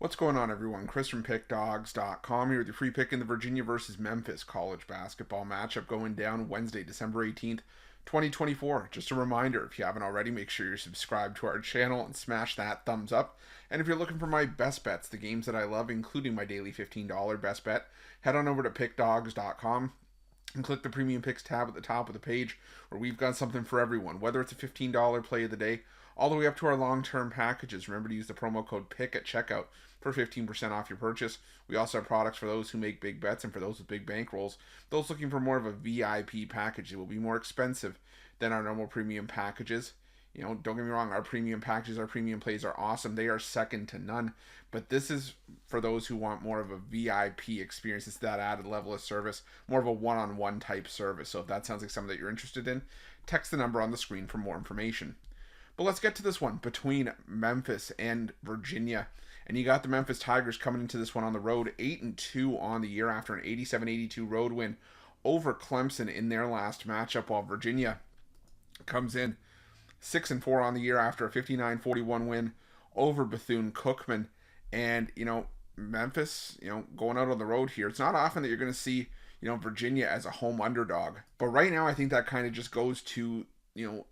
What's going on, everyone? Chris from Pickdawgz.com here with your free pick in the Virginia versus Memphis college basketball matchup going down Wednesday, December 18th, 2024. Just a reminder, if you haven't already, make sure you're subscribed to our channel and smash that thumbs up. And if you're looking for my best bets, the games that I love, including my daily $15 best bet, head on over to Pickdawgz.com and click the Premium Picks tab at the top of the page where we've got something for everyone, whether it's a $15 play of the day all the way up to our long-term packages. Remember to use the promo code PICK at checkout for 15% off your purchase. We also have products for those who make big bets and for those with big bankrolls. Those looking for more of a VIP package, it will be more expensive than our normal premium packages. You know, don't get me wrong, our premium packages, our premium plays are awesome. They are second to none. But this is for those who want more of a VIP experience. It's that added level of service, more of a one-on-one type service. So if that sounds like something that you're interested in, text the number on the screen for more information. But let's get to this one between Memphis and Virginia. And you got the Memphis Tigers coming into this one on the road, 8-2 on the year after an 87-82 road win over Clemson in their last matchup, while Virginia comes in 6-4 on the year after a 59-41 win over Bethune-Cookman. And, you know, Memphis, going out on the road here, it's not often that you're going to see, Virginia as a home underdog. But right now, I think that kind of just goes to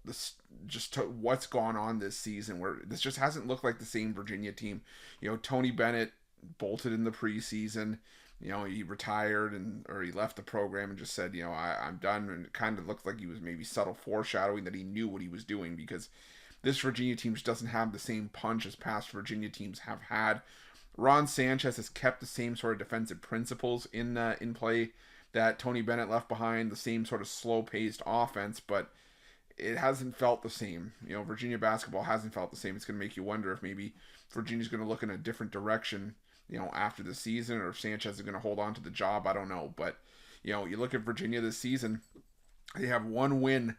this just to what's gone on this season, where this just hasn't looked like the same Virginia team. Tony Bennett bolted in the preseason. He retired or he left the program and just said, I'm done. And it kind of looked like he was maybe subtle foreshadowing that he knew what he was doing, because this Virginia team just doesn't have the same punch as past Virginia teams have had. Ron Sanchez has kept the same sort of defensive principles in play that Tony Bennett left behind, the same sort of slow-paced offense, but it hasn't felt the same. Virginia basketball hasn't felt the same. It's going to make you wonder if maybe Virginia's going to look in a different direction, after the season, or if Sanchez is going to hold on to the job. I don't know. But, you look at Virginia this season, they have one win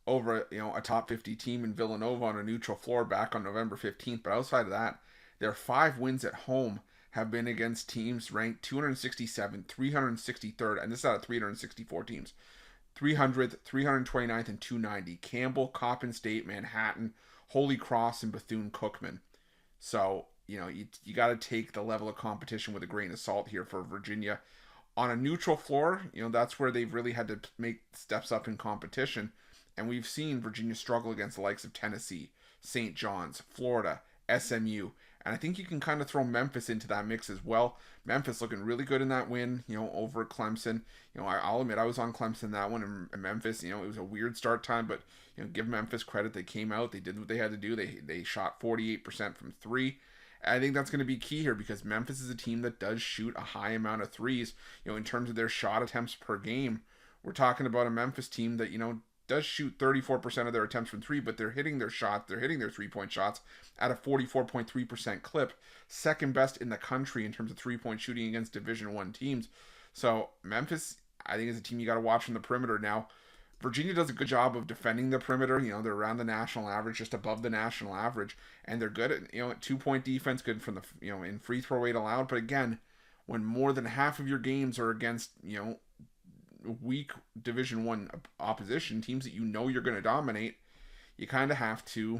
over, a top 50 team in Villanova on a neutral floor back on November 15th. But outside of that, their 5 wins at home have been against teams ranked 267th, 363rd, and this is out of 364 teams. 300th, 329th, and 290. Campbell, Coppin State, Manhattan, Holy Cross, and Bethune-Cookman. So, you got to take the level of competition with a grain of salt here for Virginia. On a neutral floor, that's where they've really had to make steps up in competition. And we've seen Virginia struggle against the likes of Tennessee, St. John's, Florida, SMU. And I think you can kind of throw Memphis into that mix as well. Memphis looking really good in that win, over Clemson. I'll admit I was on Clemson that one, and Memphis, it was a weird start time, but, give Memphis credit. They came out, they did what they had to do. They shot 48% from 3. And I think that's going to be key here, because Memphis is a team that does shoot a high amount of threes, in terms of their shot attempts per game. We're talking about a Memphis team that, does shoot 34% of their attempts from 3, but they're hitting their shots, they're hitting their 3-point shots at a 44.3% clip, second best in the country in terms of 3-point shooting against Division I teams. So Memphis, I think, is a team you got to watch from the perimeter. Now, Virginia does a good job of defending the perimeter. They're around the national average, just above the national average, and they're good at, at 2-point defense, good from the, in free throw rate allowed. But again, when more than half of your games are against, weak Division I opposition, teams that you're going to dominate, you kind of have to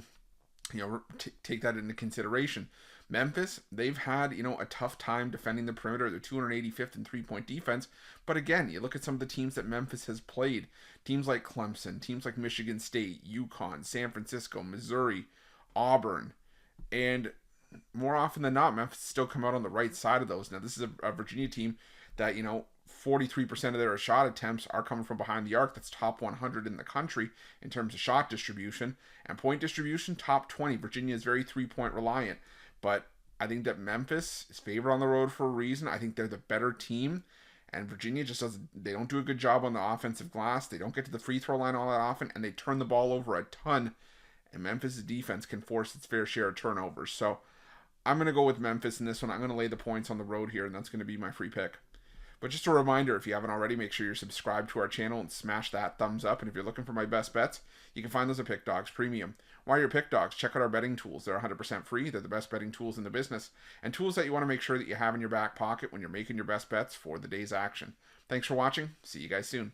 take that into consideration. Memphis, they've had a tough time defending the perimeter. They're 285th in 3-point defense, but again, you look at some of the teams that Memphis has played, teams like Clemson, teams like Michigan State, UConn, San Francisco, Missouri, Auburn, and more often than not, Memphis still come out on the right side of those. Now, this is a Virginia team that 43% of their shot attempts are coming from behind the arc. That's top 100 in the country in terms of shot distribution. And point distribution, top 20. Virginia is very 3-point reliant. But I think that Memphis is favored on the road for a reason. I think they're the better team. And Virginia just they don't do a good job on the offensive glass. They don't get to the free throw line all that often. And they turn the ball over a ton. And Memphis' defense can force its fair share of turnovers. So I'm going to go with Memphis in this one. I'm going to lay the points on the road here. And that's going to be my free pick. But just a reminder, if you haven't already, make sure you're subscribed to our channel and smash that thumbs up. And if you're looking for my best bets, you can find those at Pickdawgz Premium. While you're at Pickdawgz, check out our betting tools. They're 100% free. They're the best betting tools in the business, and tools that you want to make sure that you have in your back pocket when you're making your best bets for the day's action. Thanks for watching. See you guys soon.